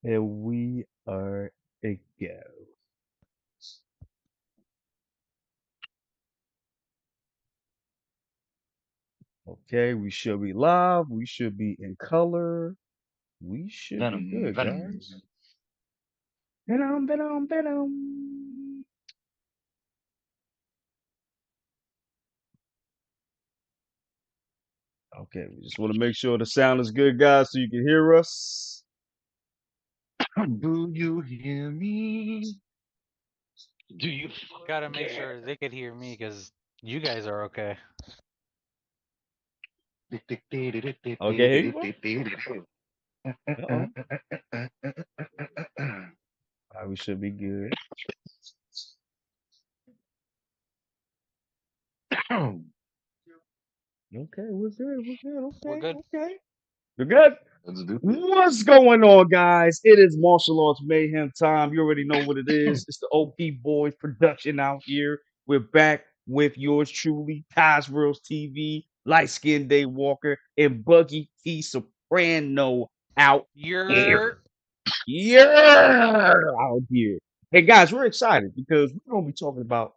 And we are a go. Okay, we should be live. We should be in color. We should be Venom, good, Venom. guys. Venom, venom, venom. Okay, we just want to make sure the sound is good, guys, so you can hear us. Do you hear me? Do you Gotta make fucking sure they could hear me because you guys are okay. Okay, here you go. Uh-oh. All right, we should be good. Okay, we're good. We're good. We're Okay, good. okay. We're good. Let's do it. What's going on, guys? It is martial arts mayhem time. You already know what it is. It's the OP Boys production out here. We're back with yours truly, Cosworld's TV, Light Skinned Day Walker, and Buggy T Soprano out here. You're Yeah, out here. Hey guys, we're excited because we're gonna be talking about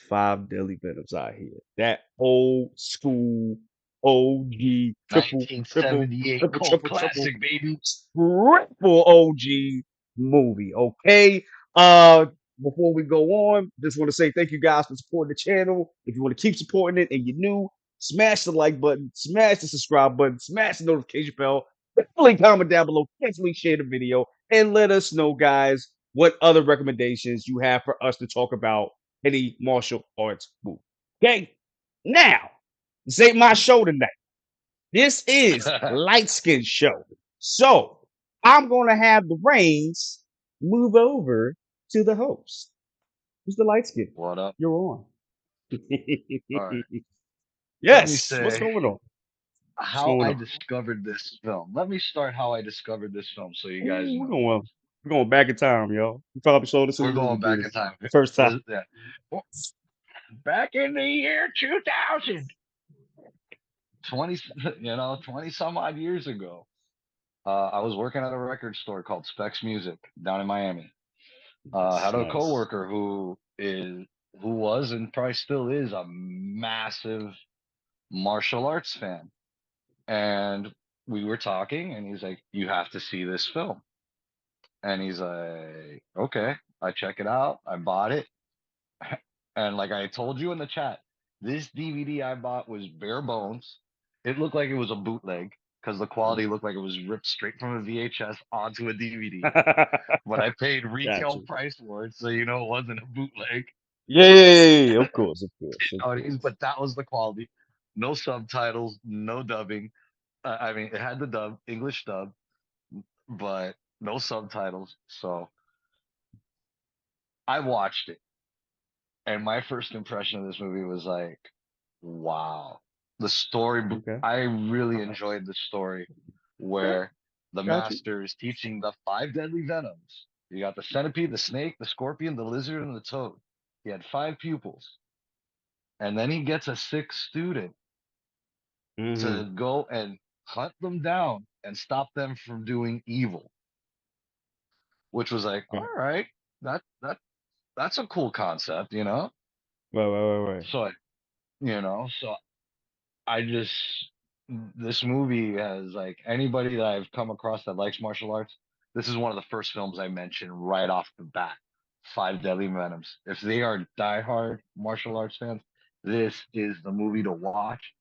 five deadly venoms out here. That old school OG $1978 cult triple classic, baby. triple OG movie. Okay. Uh Before we go on, just want to say thank you guys for supporting the channel. If you want to keep supporting it and you're new, smash the like button, smash the subscribe button, smash the notification bell, definitely comment down below, definitely share the video, and let us know, guys, what other recommendations you have for us to talk about any martial arts movie. Okay. Now, this ain't my show tonight. This is Light Skin Show. So I'm going to have the reins move over to the host. Who's the light skin? What up? You're on. All right. Let me Yes. What's say going on? What's how going I on? discovered this film. Let me start how I discovered this film so you guys Ooh, know. we're going back in time, y'all. You probably saw this in We're the movie going back in theaters time. the first time. Yeah. Well, back in the year 2000, 20, 20 some odd years ago, I was working at a record store called Specs Music down in Miami. Nice, Had a nice. coworker who was and probably still is a massive martial arts fan, and we were talking, and he's like, "You have to see this film," and he's like, "Okay." I check it out. I bought it, and like I told you in the chat, this DVD I bought was bare bones. It looked like it was a bootleg because the quality looked like it was ripped straight from a VHS onto a DVD. But I paid retail Gotcha. price for it, so you know it wasn't a bootleg. Yeah, yeah, yeah, yeah, of course, of course, of course. But that was the quality. No subtitles, no dubbing. I mean, it had the dub, English dub, but no subtitles. So I watched it, and my first impression of this movie was like, wow. The story, Okay. I really enjoyed the story Okay. where the Got you. master is teaching the five deadly venoms. You got the centipede, the snake, the scorpion, the lizard, and the toad. He had five pupils. And then he gets a sixth student Mm-hmm. to go and hunt them down and stop them from doing evil, which was like, Okay. all right, that's a cool concept, you know. Right. So so I just this movie has like anybody that I've come across that likes martial arts. This is one of the first films I mentioned right off the bat. Five Deadly Venoms. If they are diehard martial arts fans, this is the movie to watch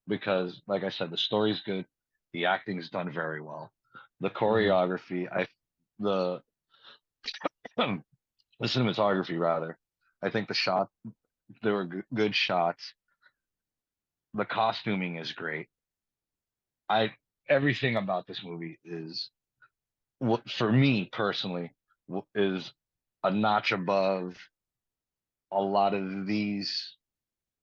because, like I said, the story's good, the acting is done very well, the Mm-hmm. choreography, the the cinematography rather. I think the shot there were good shots. The costuming is great. I Everything about this movie is what for me personally is a notch above a lot of these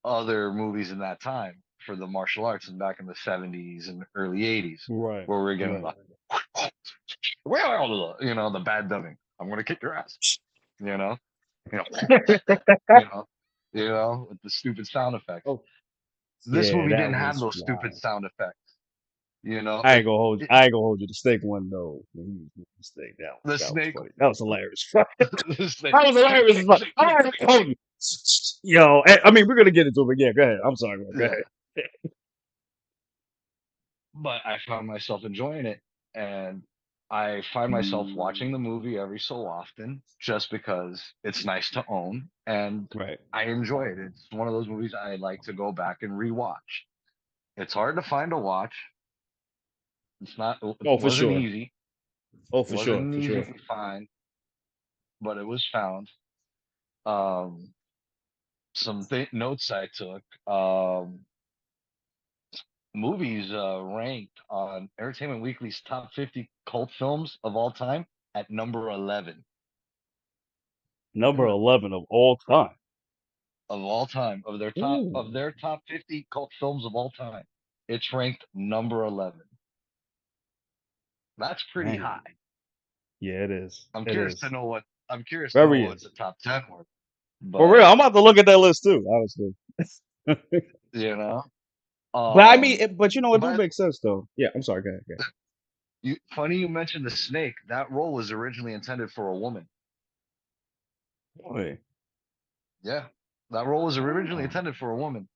other movies in that time for the martial arts and back in the 70s and early 80s Right. where we're getting Right. the bad dubbing. I'm gonna kick your ass. You know, you know, you know, with the stupid sound effects. Oh, This yeah, movie that didn't have was those stupid wild. sound effects. You know, I ain't gonna hold you. I ain't gonna hold you. The steak one though. When he was doing the steak, the that was snake, funny. That was hilarious. the snake, That was hilarious. It's like, all right, hold you. Yo, I mean, we're gonna get into it, but yeah, go ahead. I'm sorry, bro. Go yeah. ahead. But I found myself enjoying it, and I find myself watching the movie every so often just because it's nice to own, and Right. I enjoy it. It's one of those movies I like to go back and rewatch. It's hard to find a watch. It Oh, for wasn't sure. easy. Oh, It for wasn't sure. an For easy sure. to find, but it was found. Um, some notes I took. Movies ranked on Entertainment Weekly's top 50 cult films of all time at number 11 Number 11 of all time. of all time Ooh, of their top 50 cult films of all time. It's ranked number 11. That's pretty man. high. Yeah, it is. I'm It curious to is. know what Very what is. the top 10 were. For real, But, I'm about to look at that list too, honestly. you know, But I mean, but it do but make sense though. Yeah, I'm sorry. Go ahead. Go ahead. funny you mentioned the snake. That role was originally intended for a woman. Boy. Yeah. That role was originally Oh. intended for a woman.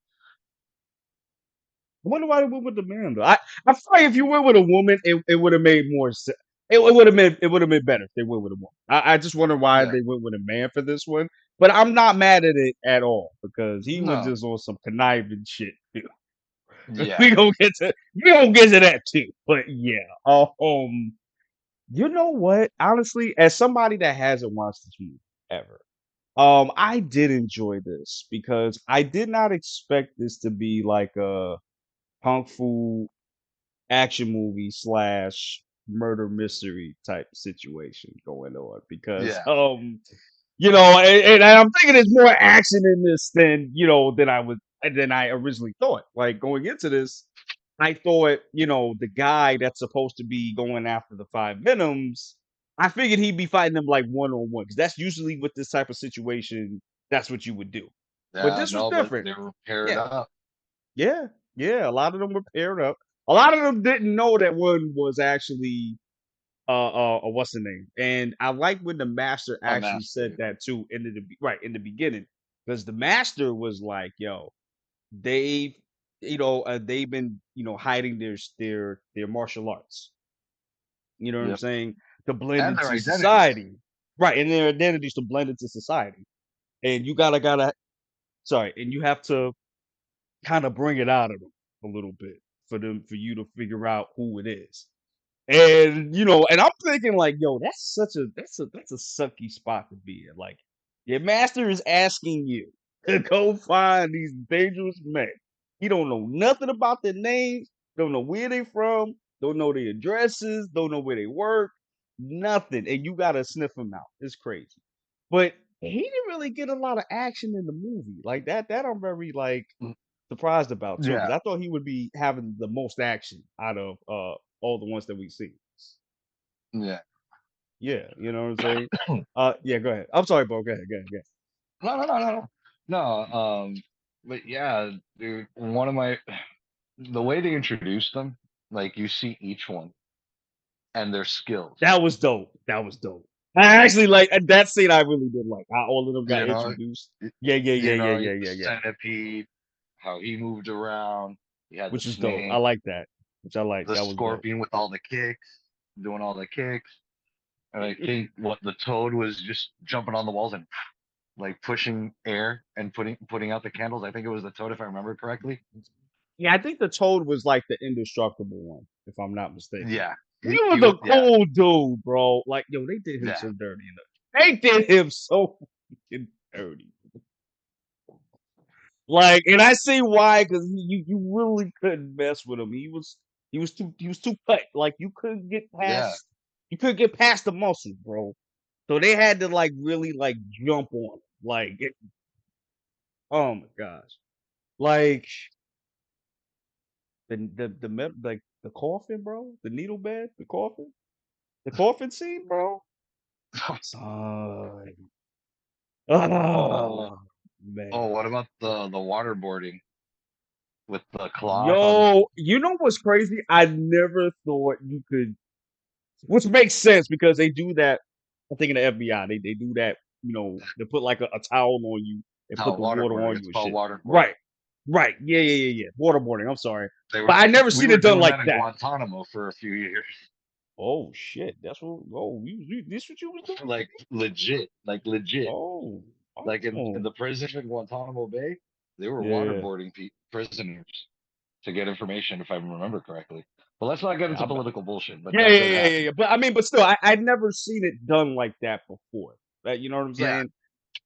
I wonder why they went with the man though. I feel like if you went with a woman, it would have made more sense. It would have been better if they went with a woman. I just wonder why Yeah. they went with a man for this one. But I'm not mad at it at all because he was No. just on some conniving shit too. Yeah. we gonna get to that too. But yeah, you know what? Honestly, as somebody that hasn't watched this movie ever, I did enjoy this because I did not expect this to be like a kung fu action movie slash murder mystery type situation going on because Yeah. and I'm thinking there's more action in this than I originally thought. Like going into this, I thought, the guy that's supposed to be going after the five venoms, I figured he'd be fighting them like one on one because that's usually with this type of situation, that's what you would do. But Yeah, this was no, but different. they were paired Yeah. up. Yeah, yeah, a lot of them were paired up. A lot of them didn't know that one was actually what's the name? And I like when the master A actually said master. that too in the beginning, because the master was like, "Yo, they've they've been hiding their martial arts. You know what I'm Yep. saying? To blend And their into identities. society, right? And their identities to blend into society. And you gotta sorry, and you have to kind of bring it out of them a little bit for you to figure out who it is. And and I'm thinking like, yo, that's a sucky spot to be in. Like, your master is asking you to go find these dangerous men. He don't know nothing about their names, don't know where they from, don't know their addresses, don't know where they work, nothing. And you gotta sniff them out. It's crazy. But he didn't really get a lot of action in the movie. Like that I'm very like Mm, surprised about too, because yeah. I thought he would be having the most action out of all the ones that we've seen. Yeah. Yeah, you know what I'm saying? Yeah, go ahead. I'm sorry, Bo. Go ahead, go ahead, go ahead. No, no, no, no, no. No, but yeah, dude, the way they introduced them, like you see each one and their skills. That was dope. That was dope. I actually like that scene. I really did like how all of them got You know, introduced. y- Yeah, yeah, yeah, you yeah, know, yeah, the yeah, yeah. centipede, how he moved around. He had the Which is dope. I snake, like that. Which I like. the That was dope. scorpion with all the kicks, doing all the kicks. And I think what the toad was just jumping on the walls and like pushing air and putting out the candles. I think it was the toad, if I remember correctly. Yeah, I think the Toad was like the indestructible one, if I'm not mistaken. Yeah, He was was. a Yeah, cool dude, bro. Like, yo, they did him yeah, so dirty. They did him so fucking dirty. Like, and I see why, because you really couldn't mess with him. He was too cut. Like, yeah. you couldn't get past the muscle, bro. So they had to like really like jump on him. Like, oh my gosh, like like the coffin, bro, the needle bed, the coffin scene, bro. Son. Oh, Oh oh, man. what about the waterboarding with the cloth on. Yo, you know what's crazy? I never thought you could, which makes sense because they do that. I think in the FBI, they do that. They put like a towel on you and put How the water waterboarding. on It's you and called shit. waterboarding. Right, right. Yeah. Waterboarding. I'm sorry, They were but I never we seen were it done doing like that in that. Guantanamo for a few years. Oh shit, that's what. Oh, this what you was doing? Like legit, like legit. Oh, Like in oh, the prison in Guantanamo Bay, they were yeah. waterboarding prisoners to get information, if I remember correctly. But let's not get Yeah, into political bullshit. But yeah, that yeah, did yeah, yeah, happen. yeah. But I mean, but still, I'd never seen it done like that before. You know what I'm Yeah, saying?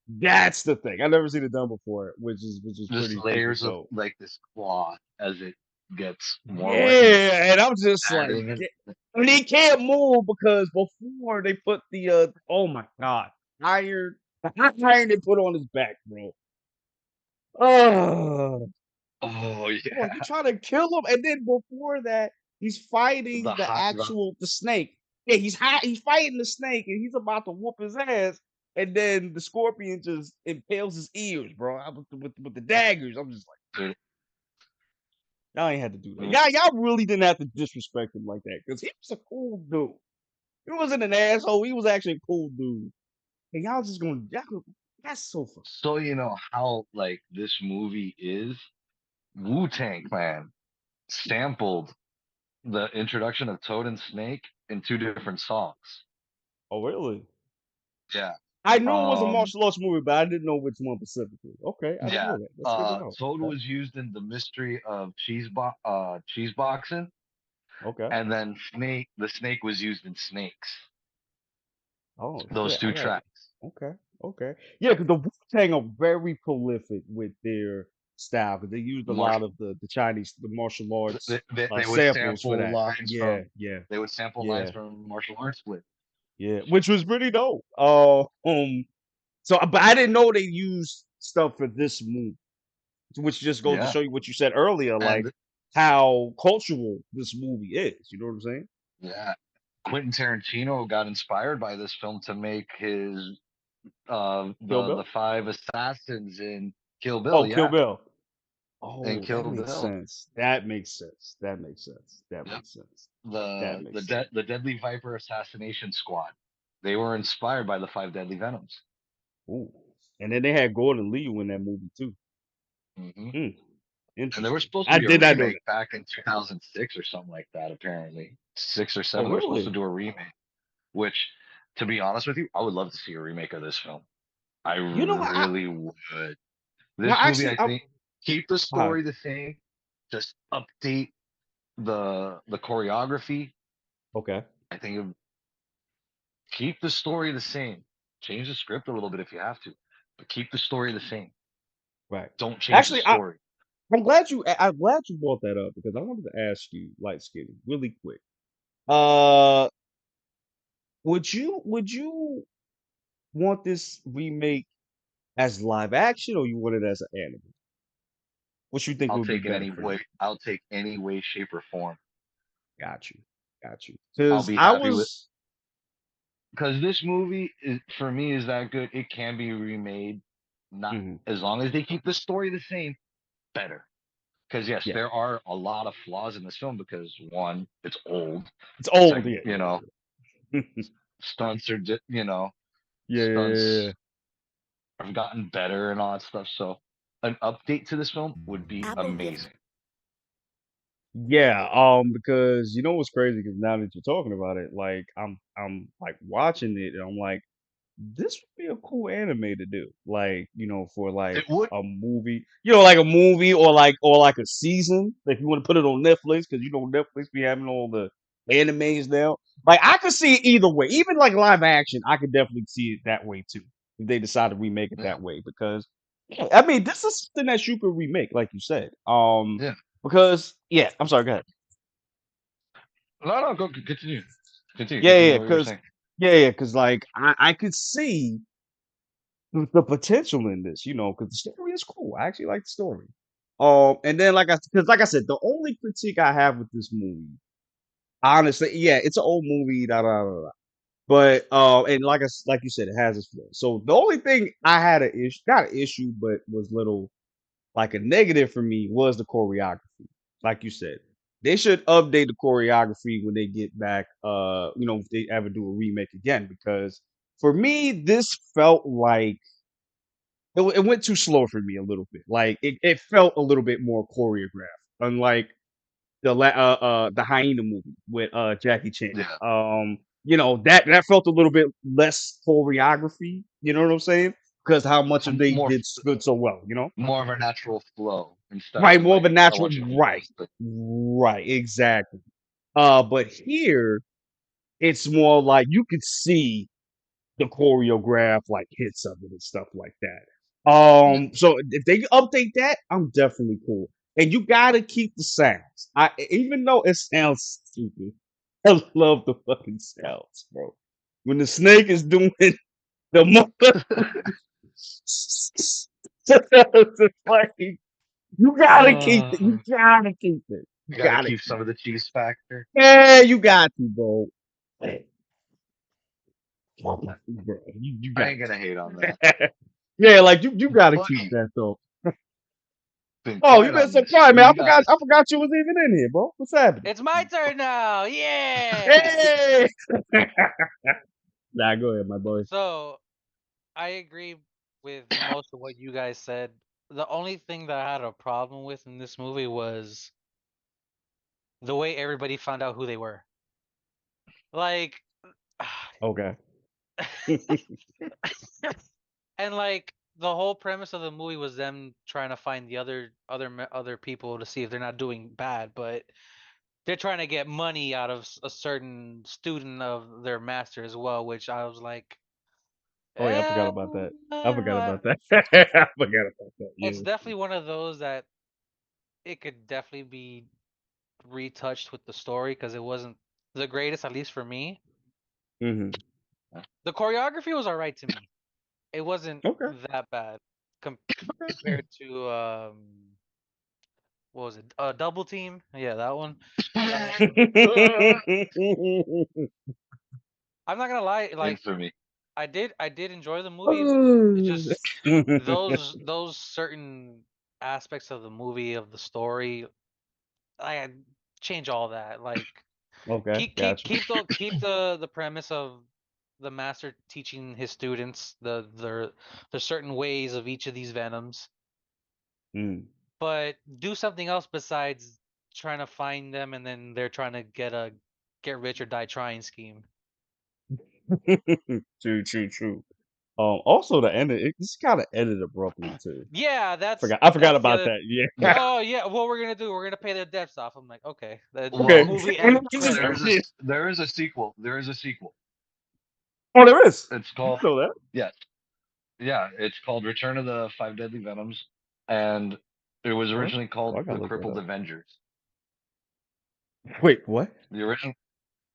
That's the thing. I never seen it done before, which is just pretty layers of dope. like this cloth as it gets more wet and Yeah, and I'm just like, adding it. and he can't move because before they put oh my god, iron, the hot iron they put on his back, bro. Oh, Oh bro, you yeah, trying to kill him, and then before that, he's fighting the hot, the the snake. Yeah, he's fighting the snake, and he's about to whoop his ass, and then the scorpion just impales his ears, bro, with the daggers. I'm just like, dude, y'all ain't had to do that. mm, Y'all really didn't have to disrespect him like that because he was a cool dude. He wasn't an asshole. He was actually a cool dude. And y'all just that's so fucking. so you know how like this movie is. Wu-Tang Clan sampled the introduction of Toad and Snake in two different songs. Oh, really? Yeah. I knew it was a Um, martial arts movie, but I didn't know which one specifically. Okay, I didn't yeah. know that. That's good to know. Toad Okay. was used in The Mystery of Cheese Boxing, Okay. and then the snake was used in Snakes. Oh Those shit, I two got it. tracks. Okay. Okay. Yeah, because the Wu-Tang are very prolific with their style because they used a lot Martial, of the Chinese, the martial arts they would samples for sample that. lines Yeah, from yeah, they would sample lines yeah, from martial arts flick. yeah, which was pretty dope. So, but I didn't know they used stuff for this movie, which just goes to Yeah. show you what you said earlier, like And how cultural this movie is. You know what I'm saying? yeah, Quentin Tarantino got inspired by this film to make his Kill the Bill. five assassins in Kill Bill, Oh, Kill yeah, Bill. in Oh, that Kill makes Bill. sense. That makes sense. That makes sense. That Yep. makes sense. That makes sense. The Deadly Viper Assassination Squad. They were inspired by the five deadly venoms. Ooh. And then they had Gordon Liu in that movie too. Hmm. Hmm. And there was Interesting. supposed to I be a did not know remake that. back in 2006 or something like that. Apparently, 6 or 7. Oh, They were supposed to really? do a remake. Which, to be honest with you, I would love to see a remake of this film. I You know what? really would. Well, This movie, actually, I think, keep the all right. story the same, just update the choreography. Okay. I think keep the story the same. Change the script a little bit if you have to, but keep the story the same. Right. Don't change the Actually, story. I'm glad you brought that up because I wanted to ask you, light skin, really quick. Uh, would you want this remake as live action or you want it as an anime? What you think would be better for you? I'll take any way, shape, or form. Got you. Got you. I'll Because be I happy with was. because this movie is for me is that good. It can be remade, not Mhm. as long as they keep the story the same, better. Because yes, Yeah. there are a lot of flaws in this film because one, it's old. It's old. Second, Yeah. Yeah. Yeah. stunts are Yeah. Yeah. stunts have gotten better and all that stuff. So an update to this film would be Apple gift. amazing. Yeah, because you know what's crazy? Because now that you're talking about it, like I'm like watching it, and I'm like, this would be a cool anime to do, like for like It would. a movie, like a movie or like a season. If you want to put it on Netflix, because Netflix be having all the animes now. Like I could see it either way, even like live action. I could definitely see it that way too if they decide to remake it Yeah. that way. Because yeah, I mean, this is something that you could remake, like you said. Yeah. Because yeah, I'm sorry. Go ahead. No, go continue. Continue. Yeah, Continue yeah, what you were because saying. like I could see the potential in this, because the story is cool. I actually like the story. And then because like I said, the only critique I have with this movie, honestly, yeah, it's an old movie, da da da da. But and like you said, it has its flaws. So the only thing I had not an issue, but was little like a negative for me was the choreography. Like you said, they should update the choreography when they get back. If they ever do a remake again, because for me, this felt like it went too slow for me a little bit. Like it felt a little bit more choreographed, unlike the hyena movie with Jackie Chan. Yeah, That felt a little bit less choreography. You know what I'm saying? Because how much of they more did good so well. more of a natural flow instead Right, of more of a like a natural. bunch of Right, people's. But right, exactly. But here it's more like you could see the choreograph like hits of it and stuff like that. yeah, So if they update that, I'm definitely cool. And you gotta keep the sounds. Even though it sounds stupid, I love the fucking sounds, bro. When the snake is doing the mother, it's like you gotta keep it. You uh, gotta keep it. You you got to gotta keep keep some of the cheese factor. it. Yeah, you got to, bro. Bro, you I got ain't gonna hate on that. to. Yeah, like you gotta keep Buddy, that though. been Oh, you quiet been on so this. quiet, What man. do I you forgot. got? I forgot you was even in here, bro. What's happening? It's my turn now. Yeah. Hey. Nah, go ahead, my boy. So I agree with most of what you guys said. The only thing that I had a problem with in this movie was the way everybody found out who they were. Like, Okay. and like the whole premise of the movie was them trying to find the other people to see if they're not doing bad, but they're trying to get money out of a certain student of their master as well, which I was like, Oh yeah, I forgot eh, about that. I I don't forgot know. about that. I forgot about that. It's Yeah. definitely one of those that it could definitely be retouched with the story because it wasn't the greatest, at least for me. Hmm. The choreography was all right to me. It wasn't Okay. that bad compared to what was it? Double Team? Yeah, that one. Like, I'm not gonna lie, like Infamy. I did enjoy the movie. It's just those certain aspects of the movie of the story, I change all that. Like Okay, gotcha. keep the premise of the master teaching his students the certain ways of each of these venoms, Mm. but do something else besides trying to find them and then they're trying to get rich or die trying scheme. True, true, true. Also the end, it just kind of ended abruptly too. Yeah, I forgot that's the about other. that. Yeah. Yeah. Oh yeah, what we're gonna do? We're gonna pay their debts off. I'm like, okay. The Okay. Well, movie And ends you just there is credits. a yeah. there is a sequel. There is a sequel. Oh, there is. It's I called, didn't know that. yeah, yeah. It's called Return of the Five Deadly Venoms, and it was Oh, originally called I gotta The look that Crippled up. Avengers. Wait, what? The original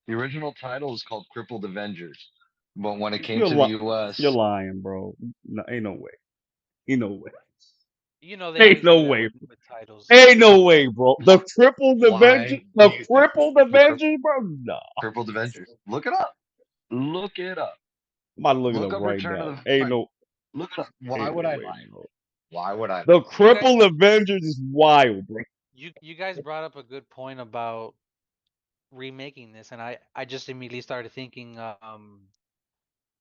the original title is called Crippled Avengers, but when it came You're to the li- you're U.S., lying, bro. No, ain't no way. Ain't no way. You know they Ain't always no do that way. with titles. Ain't no way, bro. The crippled Avenger, why do the you think crippled the Avenger, bro. Nah, Crippled Avengers? Look it up. Look it up. I'm about to look it Look up up right Return now. of the Ain't Five. no, Look it up. Why ain't would no I way, lie? bro. Why would I lie? The You guys crippled Avengers is wild, bro. you guys brought up a good point about remaking this, and I just immediately started thinking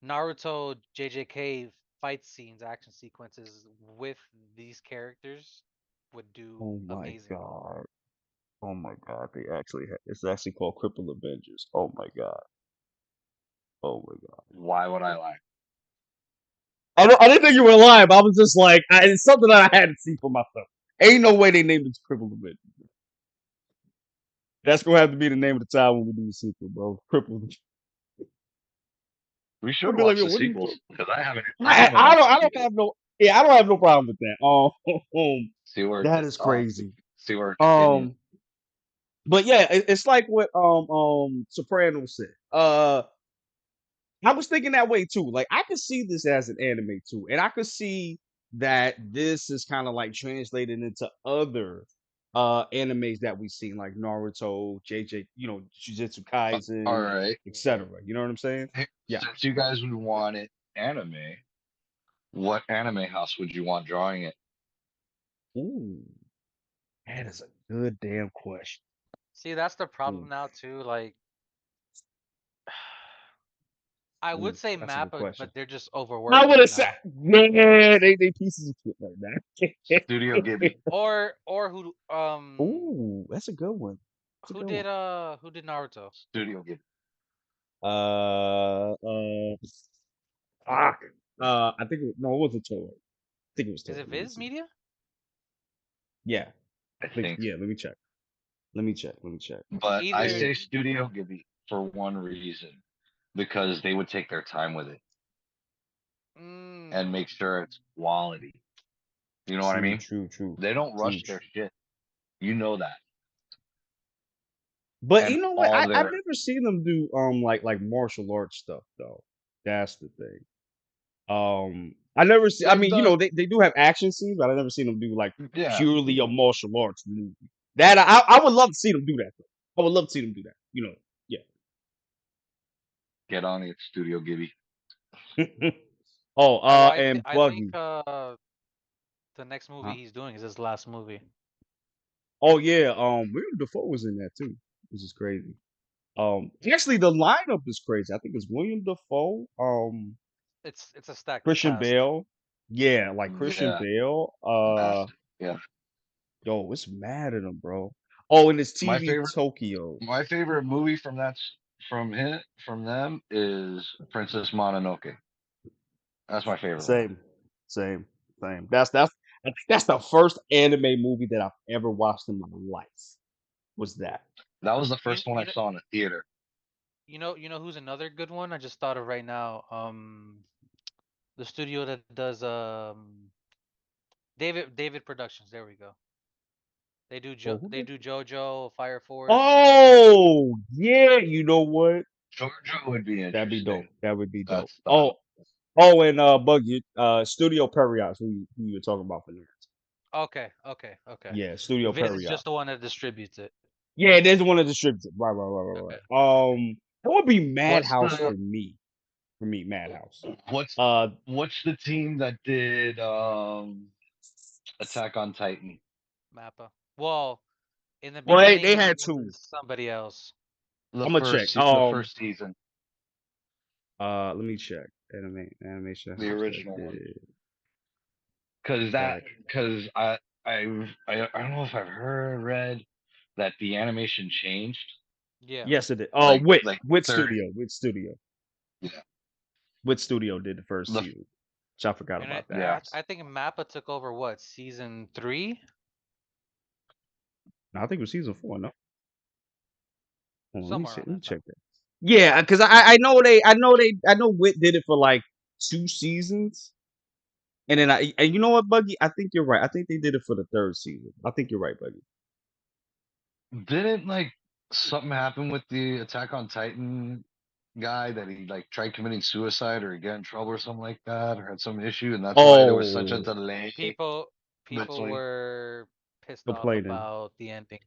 Naruto JJK fight scenes, action sequences with these characters would do Oh my amazing. god. Oh my god. It's actually called Crippled Avengers. Oh my god. Oh my god. Why would I lie? I didn't think you were lying, but I was just like, it's something that I had to see for myself. Ain't no way they named it Crippled Avengers. That's gonna have to be the name of the time when we do the sequel, bro. Crippled. We I'll should be like, watch yo, the what are you sequels talking? because I haven't I watched don't the I don't sequels. have no yeah, I don't have no problem with that. See where it That gets is off. crazy. See where it continues. Um, but yeah, it's like what Soprano said. I was thinking that way too. Like I could see this as an anime too, and I could see that this is kind of like translated into other animes that we've seen, like Naruto, JJ, Jujutsu All Kaisen, right. etc. You know what I'm saying? Hey, Yeah. since you guys would want it anime, what anime house would you want drawing it? Ooh, that is a good damn question. See, that's the Ooh, problem now too. Like, I would say that's a good Mappa, question. but they're just I would overworking have it said, now. yeah, they pieces of shit right now. Studio Ghibli. Or Ooh, that's a good one. That's a good one. who did Naruto? Studio Ghibli. Uh, uh, fuck. I think no, it wasn't Toei. I think it was Is Toei. it Let me Viz see. Media? Yeah, I I think think. yeah. Let me check. Let me check. Let me check. But I Either say Studio Ghibli for one reason, because they would take their time with it and make sure it's quality. You know what I True, mean? true, true, They don't true. rush their shit. You know that. But And you know what? all I've their never seen them do like martial arts stuff though. That's the thing. I never see. I they've mean, you done know, they do have action scenes, but I never seen them do like yeah. purely a martial arts movie. That I would love to see them do that. Though. I would love to see them do that. You know, Get on it, Studio Ghibli. yeah. Oh, oh, and I think Buggy. the next movie Huh? he's doing is his last movie. Oh yeah. William Dafoe was in that too. This is crazy. Actually, the lineup is crazy. I think it's William Dafoe. It's a stacked Christian cast. Bale. Yeah, like Christian Yeah, Bale. massive. Yeah. Yo, it's mad at him, bro. Oh, and it's My TV favorite Tokyo. my favorite movie from them is Princess Mononoke. That's my favorite one. Same, same, same. I think that's the first anime movie that I've ever watched in my life. Was that? That was the You first one I you know saw in a theater. you know who's another good one? I just thought of right now. The studio that does David Productions. There we go. Oh, who They did? do JoJo, Fire Force. Oh, yeah. You know what? Georgia would be That'd be dope. interesting. That would be That dope. style. And Buggy, Studio Perios, who you were talking about for next. Okay. Yeah, Studio Viz is Perios. just the one that distributes it. Yeah, there's one that distributes it. Right. Okay. That would be What's Madhouse the for me. For me, Madhouse. what's Uh, what's the team that did Attack on Titan? Mappa. Well, in the well, beginning they it had two. was somebody else. I'm gonna check. The first season, Let me check. Animation the house that original one. did Because Attack. I don't know if I've heard read that the animation changed. Yeah. Yes, it did. Like Wit 30. Studio. Wit Studio. Yeah. Wit Studio did the first The season. Which I forgot And about that. yeah. I think Mappa took over what, season 3? No, I think it was season 4. No, hold on, let me Somewhere see. around Let me that time. check that. Yeah, because I know Wit did it for like 2 seasons, and then and you know what, Buggy? I think you're right. I think they did it for the 3rd season. I think you're right, Buggy. Didn't like something happen with the Attack on Titan guy that he like tried committing suicide or he got in trouble or something like that or had some issue and that's why there was such a Oh, delay People between were pissed off complaining. about the ending.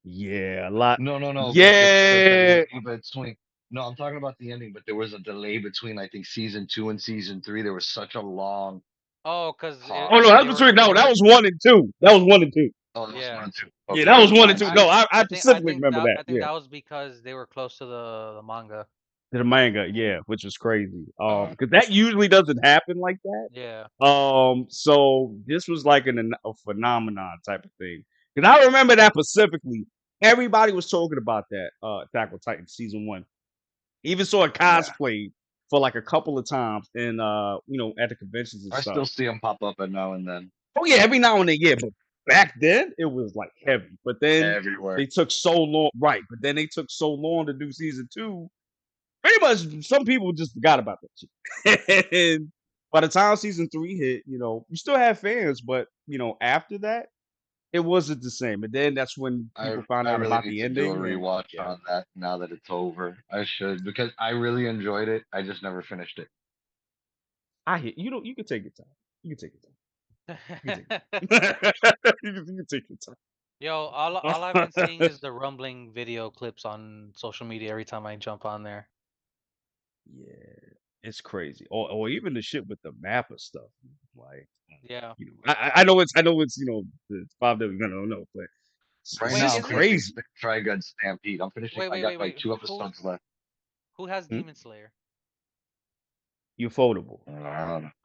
Yeah, a lot. no but the delay Yeah. between no I'm talking about the ending but there was a delay between I think season 2 and season 3 there was such a long Oh, because Oh no, pause. that's between no, that was 1 and 2. That was 1 and 2. Oh that was yeah. 1 and 2. Yeah, Okay, that was never one and mind. two. I No, See, I specifically remember that. I think Yeah, that was because they were close to the manga. the manga. Yeah, which was crazy. uh, Because that usually doesn't happen like that. Yeah. So this was like a phenomenon type of thing. Because I remember that specifically. Everybody was talking about that. Attack on Titan season 1. Even saw it yeah, cosplayed for like a couple of times, and at the conventions and I stuff. still see them pop up every now and then Oh yeah, every now and then, yeah. But back then it was like heavy. But then everywhere. they took so long, right? But then they took so long to do season 2. Pretty much, some people just forgot about that shit. And by the time season 3 hit, you still have fans, but after that, it wasn't the same. And then that's when people found I out really about need the to do a ending, and rewatch yeah, on that now that it's over. I should because I really enjoyed it. I just never finished it. I hit you. Know, you can take your time. You can take your time. You can take your time. You can take your time. Yo, all I've been seeing is the rumbling video clips on social media every time I jump on there. Yeah. It's crazy. Or even the shit with the map of stuff. Like, Yeah. you know, I know it's the 5 that we're gonna know, but Right it's Wait, now, just I'm is it? finishing crazy. Trigun Stampede. Wait, I wait, got wait, like wait. 2 episodes left. Who has Hmm? Demon Slayer? Ufotable.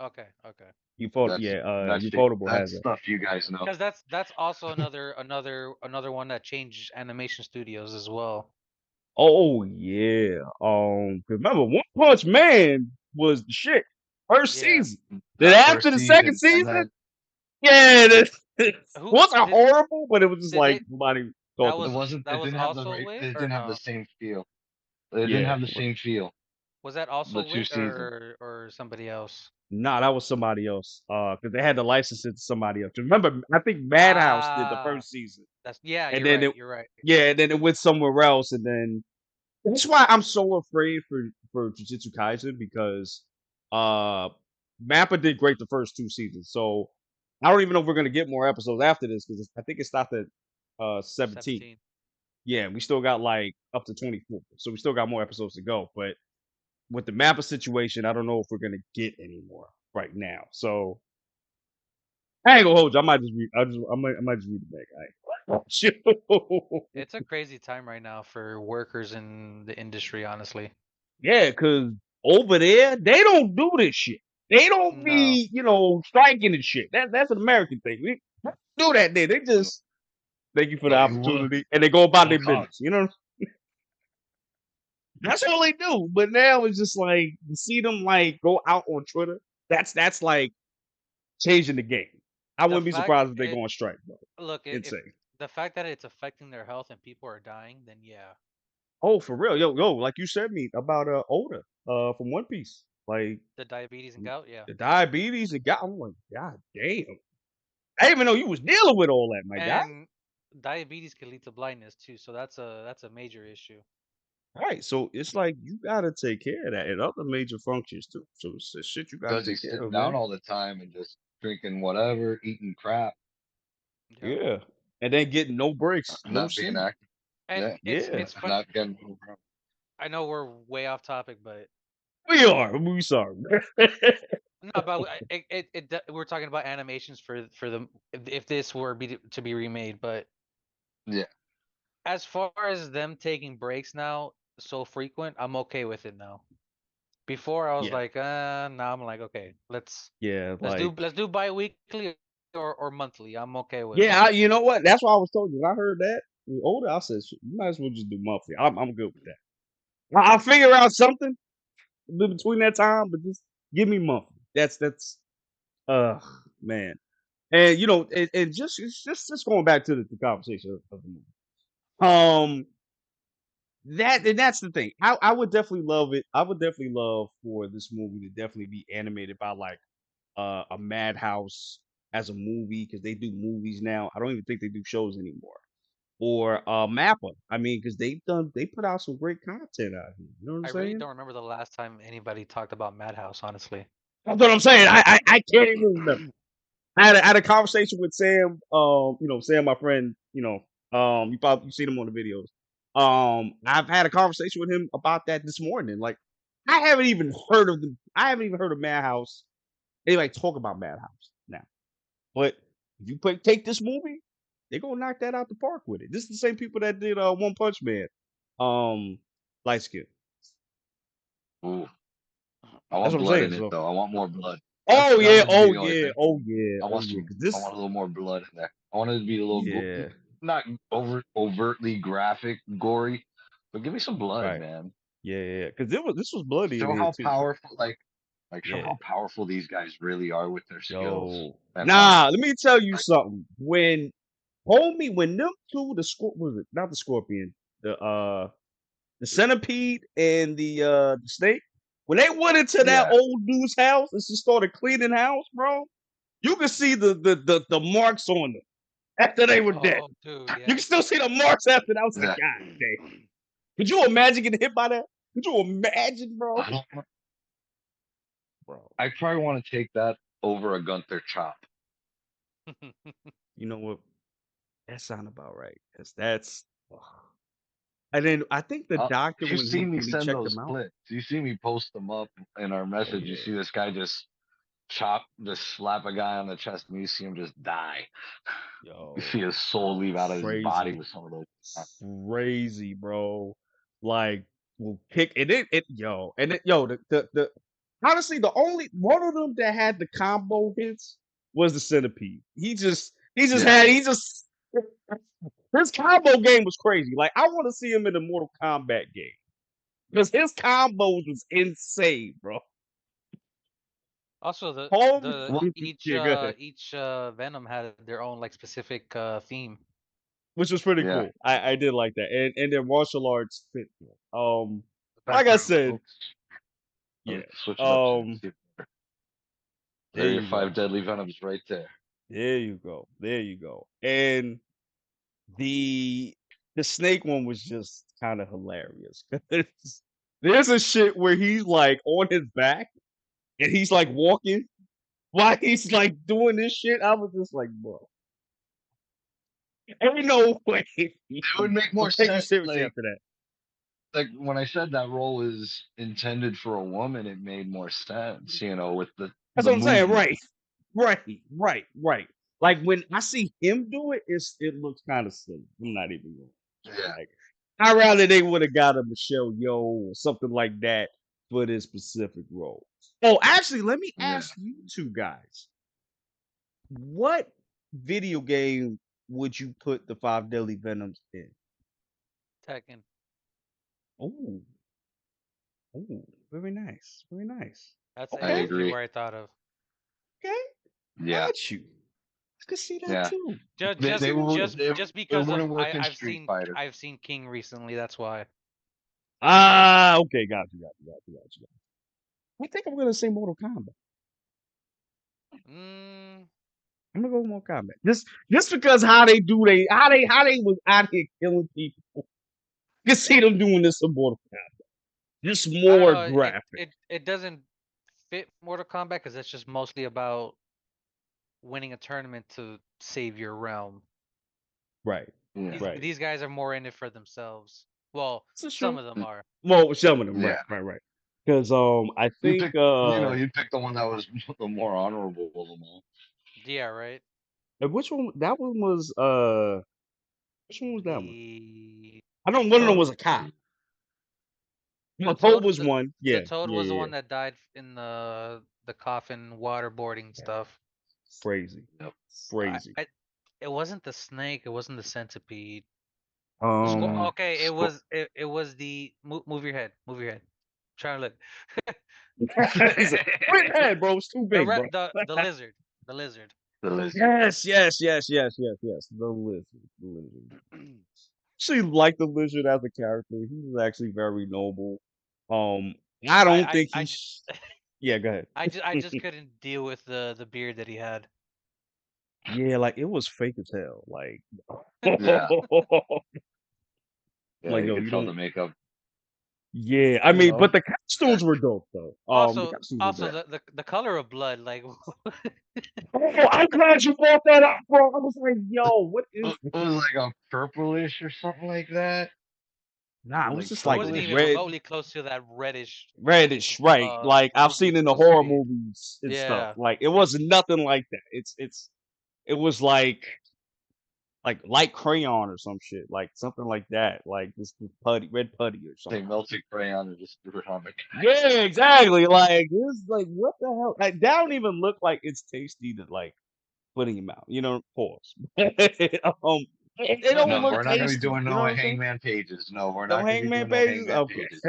Okay, okay. That's Ufotable has that's it. stuff you guys know. Because that's also another one that changed animation studios as well. Oh yeah. 'Cause remember, One Punch Man was the shit first Yeah. season. Then That after first the second season, and season, then yeah, it Who wasn't did horrible, but it was just did like they somebody that talking. was that it was didn't have the also right, lit it or didn't have the no? same feel. It didn't Yeah. have the same feel. Was that also The 2 lit seasons. or somebody else? Nah, that was somebody else. Because they had to license it to somebody else. Remember, I think Madhouse did the Ah, first season, yeah, and you're then right. it, You're right. yeah, and then it went somewhere else, and then that's why I'm so afraid for Jujutsu Kaisen because uh Mappa did great the first 2 seasons, so I don't even know if we're gonna get more episodes after this because I think it stopped at 17. 17. Yeah, we still got like up to 24, so we still got more episodes to go. But with the Mappa situation, I don't know if we're gonna get any more right now. So I ain't gonna hold you. I might just read the back. It's a crazy time right now for workers in the industry, honestly. Yeah, because over there, they don't do this shit. They don't No. be, striking and shit. That's an American thing. We don't do that there. They No, just thank you for the no, you would. opportunity and they go about No their cost. business. That's all they do. But now it's just like you see them like go out on Twitter. That's like changing the game. I The wouldn't be fact surprised if they it go on strike, bro. look, if Insane. the fact that it's affecting their health and people are dying, then yeah. Oh, for real. Yo, like you said me about Oda from One Piece. Like The diabetes and gout, yeah. the diabetes and got I'm like, God damn. I didn't even know you was dealing with all that, my guy. And diabetes can lead to blindness too, so that's a major issue. Right. So it's like you gotta take care of that and other major functions too. So it's the shit you gotta Because take he's care sitting of, down man. all the time and just drinking whatever, eating crap, Yep. Yeah. And then getting no breaks, no not being sleep. active. And Yeah, Yeah. it's fun. not getting. I know we're way off topic, but We are. We sorry. no, but we're talking about animations for the if this were to be remade, but Yeah, as far as them taking breaks now so frequent, I'm okay with it now. Before I was yeah. like, now I'm like, okay, Yeah. let's do bi-weekly or monthly. I'm okay with it. Yeah, you know what? That's why I was told you. When I heard that when older, I said, "Shit, you might as well just do monthly. I'm good with that. I'll figure out something between that time, but just give me monthly. That's uh man. And and just it's just going back to the conversation of the movie. Um, that's the thing. I would definitely love it. I would definitely love for this movie to definitely be animated by like a Madhouse as a movie because they do movies now. I don't even think they do shows anymore. Or Mappa. I mean, because they put out some great content out here. You know what I'm I really saying? don't remember the last time anybody talked about Madhouse, honestly. That's what I'm saying. I can't even remember. I had a conversation with Sam. Sam, my friend. You've seen him on the videos. I've had a conversation with him about that this morning. Like, I haven't even heard of them. I haven't even heard of Madhouse. Anybody talk about Madhouse now? But if you take this movie, they're gonna knock that out the park with it. This is the same people that did One Punch Man. Light skin. ooh, I That's want what I'm blood saying. in it So, though. I want more blood. oh That yeah, was oh the only yeah, thing. oh yeah, I oh want yeah. some. Cause I this, want a little more blood in there. I want it to be a little yeah, not overtly graphic, gory, but give me some blood, right, man. yeah. Cause this was bloody in Show here how too, bro. powerful, show Yeah, how powerful these guys really are with their skills yo. and how Nah, let me tell you like something. When them two, was it not the scorpion, the centipede and the snake, when they went into that yeah old dude's house and just started cleaning house, bro, you can see the marks on them after they were dead. Oh, dude, You can yeah. still see the marks after that. I was like, that God damn. Could you imagine getting hit by that? Could you imagine, bro? I don't. Bro, I probably want to take that over a Gunther chop. you know what? That sound about right. Cause that's ugh. And then I think the doctor You see me when he send checked those him out. clips. You see me post them up in our Oh message. You yeah, see this guy just slap a guy on the chest, and you see him just die. You yo, see his soul leave out of his body crazy, with some of those. crazy, bro. Like, will kick and yo, and yo, the honestly, the only one of them that had the combo hits was the centipede. He just Yeah, had he just his combo game was crazy. Like, I want to see him in the Mortal Kombat game because his combos was insane, bro. Also, the Holy, the well, each yeah, go ahead. Venom had their own like specific theme. Which was pretty yeah. cool. I did like that, and their martial arts fit. Like I Background. said, Let's, yeah. switch it up. So you can Um, see. there There are your you go. 5 deadly venoms right there. There you go. There you go. And the the snake one was just kind of hilarious. 'Cause there's a shit where he's like on his back and he's like walking while he's like doing this shit. I was just like, bro, ain't no way It would make they'll more take you sense. seriously after that. Like when I said that role is intended for a woman, it made more sense. With That's the what I'm saying. movement. Right. Right. Like when I see him do it, it looks kind of silly. I'm not even going. Yeah. Like, I'd rather they would have got a Michelle Yeoh or something like that for this specific role. Oh, actually, let me Yeah. ask you two guys: what video game would you put the Five Deadly Venoms in? Tekken. Oh, very nice, very nice. That's I Okay, instantly agree. where I thought of. okay, Yeah. got you. I can see that Yeah. too. Just They, just they would just they, just it because of wouldn't work in Street Fighter. I've seen King recently. That's why. Ah, okay, got you. I think I'm gonna say Mortal Kombat. Mm, I'm gonna go with Mortal Kombat. Just because how they was out here killing people. You can see them doing this in Mortal Kombat. Just I don't more know. graphic. It doesn't fit Mortal Kombat because it's just mostly about winning a tournament to save your realm. Right. Yeah. Right. These guys are more in it for themselves. Well, This is some true. of them are. Well, some of them, Yeah. right. Because I You think pick you pick the one that was the more honorable of them all. Yeah, right. which one that one was which one was that one? The I know one of them was a cop. the Toad toad was the, one. the Yeah. toad was the one that died in the coffin waterboarding stuff. Crazy. Yep. Crazy. It wasn't the snake. It wasn't the centipede. Um Okay, it was the move your head. Move your head. Try to look. He's like, "Quit head, bro. It's too big, bro." The lizard. The lizard. The lizard. Yes. The lizard. Actually like the lizard as a character. He's actually very noble. I don't think he's yeah, go ahead. I just couldn't deal with the beard that he had. Yeah, like it was fake as hell. Like, Yeah. Yeah, like you yo, could you tell don't. the makeup. Yeah, I mean, but the costumes Uh, were dope though. The Also, costumes were dope. the color of blood, like Oh, I'm glad you brought that up, bro. I was like, yo, what is? it was like a purplish or something like that. Nah, it was Like just it like wasn't purplish. even red, remotely close to that reddish, right? Like I've seen in the supposed to horror be. movies and stuff. Yeah. Like it wasn't nothing like that. It was like light crayon or some shit, like something like that, like this putty, red putty or They something. melted crayon and just threw it on the guy. Yeah, exactly. Like it's like what the hell? Like that don't even look like it's tasty to like put in your mouth. Pause. It No, don't No, look we're not gonna be tasty. doing You know no what I'm saying? hangman pages. No, we're No not gonna be hangman doing no pages. hangman Okay. pages.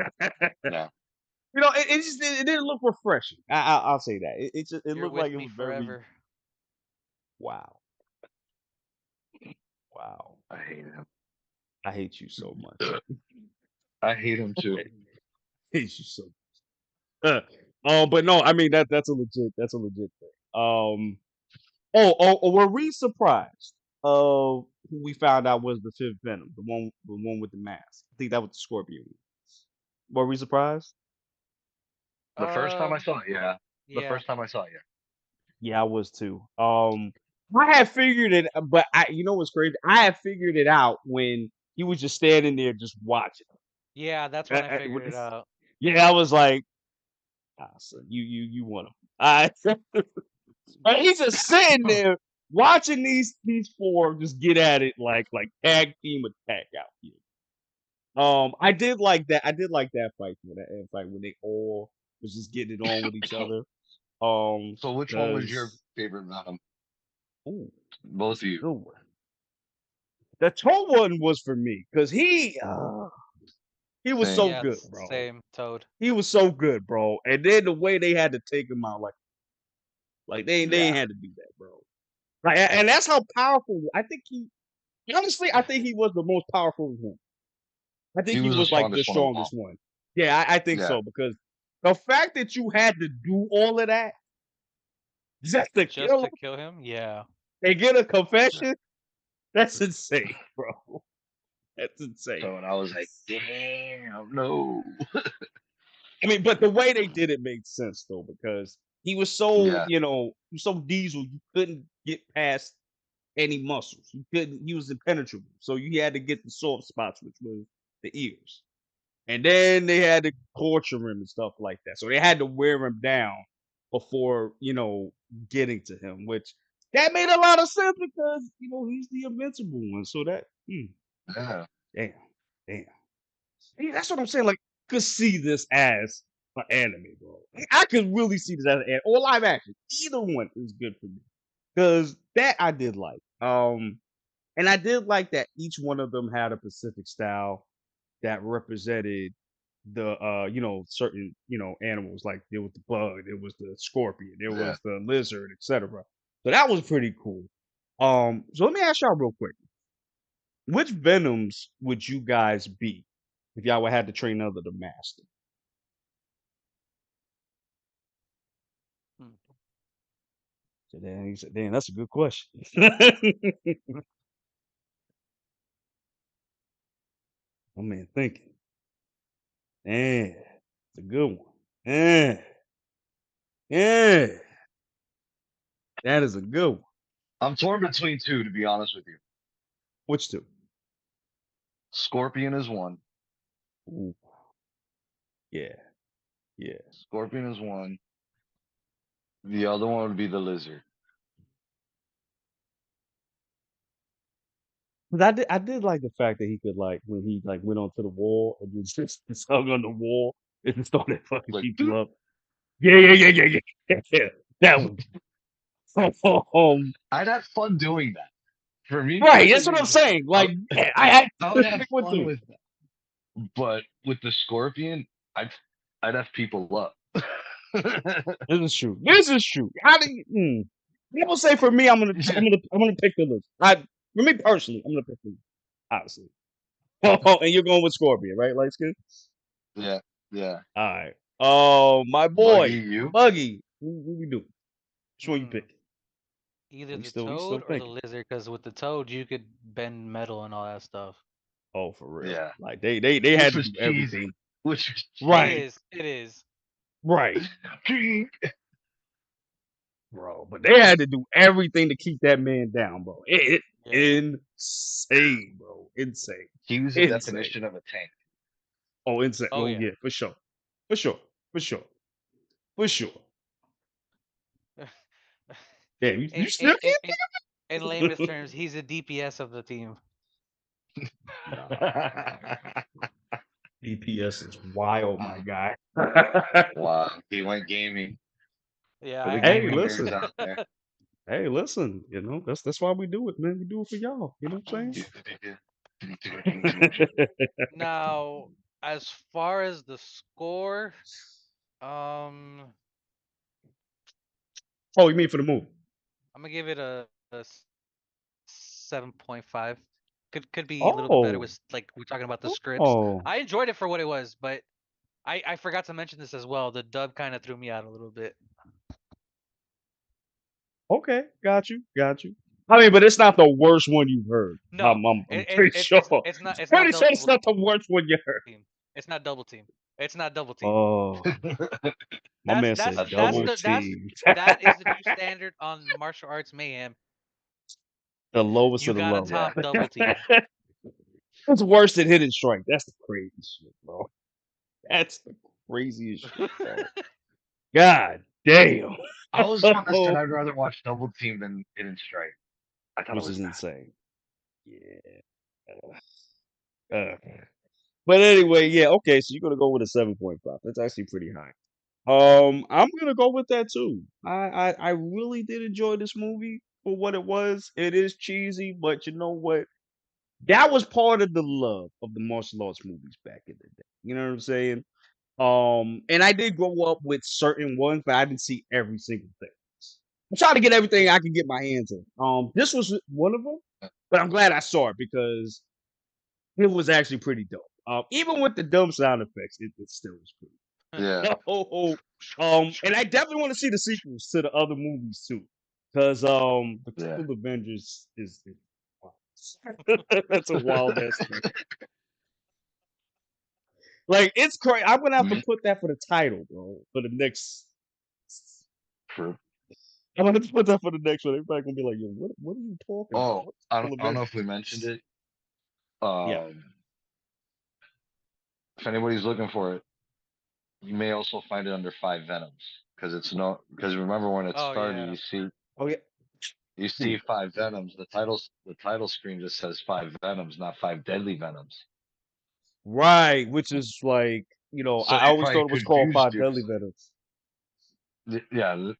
No. It didn't look refreshing. I'll say that. It you're looked like with it me was very forever. wow. I hate him. I hate you so much. I hate him too. I hate you so but no, I mean that's a legit thing. Were we surprised of who we found out was the fifth Venom, the one with the mask? I think that was the Scorpion. Were we surprised? The first time I saw it, yeah. The Yeah. first time I saw it, yeah. Yeah, I was too. I had figured it, but you know what's crazy? I had figured it out when He was just standing there just watching. Yeah, that's when I With figured it this, out. yeah, I was like, son, you want him. I but he's just sitting there watching these four just get at it like tag team attack out here. I did like that. I did like that fight when that fight when they all was just getting it on with each other. So which one was your Cause favorite Venom? ooh, Both that's of a you. good one. The Toad one was for me because he was Same. so Yeah, good, bro. same Toad. He was so good, bro. And then the way they had to take him out, like they Yeah. ain't had to do that, bro. Like, and that's how powerful. I think I think he was the most powerful one. I think He he was the was like the strongest one of them all. strongest one. Yeah, I think Yeah. so because the fact that you had to do all of that just to Just kill to him kill him? Yeah. and get a Yeah. confession, that's insane, bro. That's insane. So and I was like, damn, no. I mean, but the way they did it made sense though, because he was so, Yeah. he was so diesel, you couldn't get past any muscles. You couldn't, he was impenetrable. So you had to get the soft spots, which was the ears. And then they had to torture him and stuff like that. So they had to wear him down before, getting to him, which that made a lot of sense because, he's the invincible one. So that, Yeah. damn, damn. See, that's what I'm saying. Like, could see this as an anime, bro. I could really see this as an anime or live action. Either one is good for me because that I did like. And I did like that each one of them had a Pacific style that represented the certain animals. Like there was the bug, there was the scorpion, there Yeah. was the lizard, etc. So that was pretty cool. So let me ask y'all real quick: which Venoms would you guys be if y'all would have to train under the master? Hmm. So then he said, "Damn, that's a good question." My man thinking, yeah, it's a good one. Yeah, yeah, that is a good one. I'm torn between two, to be honest with you. Which two? Scorpion is one. Ooh, yeah, yeah. Scorpion is one. The other one would be the lizard. 'Cause I did like the fact that he could when he went onto the wall and just hung on the wall and just started fucking Like, people up. Yeah, yeah, yeah, yeah, yeah. Yeah. That was I'd have fun doing that. For me right. That's what personally, I'm saying. I, Like I I would have pick one fun too. with that. But with the scorpion, I'd have people up. This is true. This is true. How do you? I will say for me, I'm gonna pick the list. For me personally, I'm gonna pick the list. Obviously. And you're going with Scorpion, right? Light skin. Yeah, yeah. All right. Oh, my Buggy, boy, you? Buggy. What we doing? Which one you Hmm. pick? Either the We still Toad or the thinking. Lizard, because with the Toad you could bend metal and all that stuff. Oh, for real. Yeah. Like they had Which to was do cheesy. everything. Which was It Right. cheesy. is. It is. Right. Bro. But they had to do everything to keep that man down, bro. Yeah. Insane, bro. Insane. He was the Insane. definition of a tank. Oh, insane. Oh Oh yeah. yeah, for sure. For sure. For sure. For sure. Damn, you in, still in, in, can't in in lamest terms, he's a DPS of the team. Nah. DPS is wild, my guy. Wow. He went gaming. Yeah, For the I Hey, gaming went. nerds listen. out there. Hey, listen. That's why we do it, man. We do it for y'all. You know what I'm saying? Now, as far as the score, um, Oh, you mean for the movie? I'm gonna give it a 7.5. Could be a little bit better Oh, with like we're talking about the scripts. oh. I enjoyed it for what it was, but I forgot to mention this as well. The dub kind of threw me out a little bit. Okay, got you, got you. I mean, but it's not the worst one you've heard. No, I'm pretty sure. it's not Pretty sure it's double not the worst one you heard. team. It's not double team. It's not double team. Oh, my That's man that's said That's the that's double the worst. team. that is the new standard on martial arts mayhem. The lowest You of the gotta low. Yeah. top double team. It's worse than Hidden Strike. That's the crazy shit, bro. That's the craziest shit, bro. God damn. I was one that said I'd rather watch Double Team than Hidden Strike. I thought it Which was is bad. insane. Yeah. Uh, but anyway, yeah, okay, so you're gonna go with a 7.5. That's actually pretty high. I'm gonna go with that too. I really did enjoy this movie for what it was. It is cheesy, but you know what? That was part of the love of the martial arts movies back in the day. You know what I'm saying? And I did grow up with certain ones, but I didn't see every single thing. I'm trying to get everything I can get my hands on. This was one of them, but I'm glad I saw it because it was actually pretty dope. Even with the dumb sound effects, it still was pretty. Yeah. And I definitely want to see the sequels to the other movies too, because the Yeah. Couple Avengers is that's a wild ass thing. Like it's crazy. I'm gonna have to Me- put that for the title, bro, for the next. True. I'm gonna have to put that for the next one. Everybody gonna be like, "Yo, what are you talking about? Oh, What's I Couple don't know if we Avengers?" mentioned it. Yeah. If anybody's looking for it, you may also find it under Five Venoms because remember when it Oh started, yeah. Oh yeah. you see Five Venoms. The title screen just says Five Venoms, not Five Deadly Venoms. Right, which is like, So I they always probably thought it was called confused Five you. Deadly Venoms. Yeah,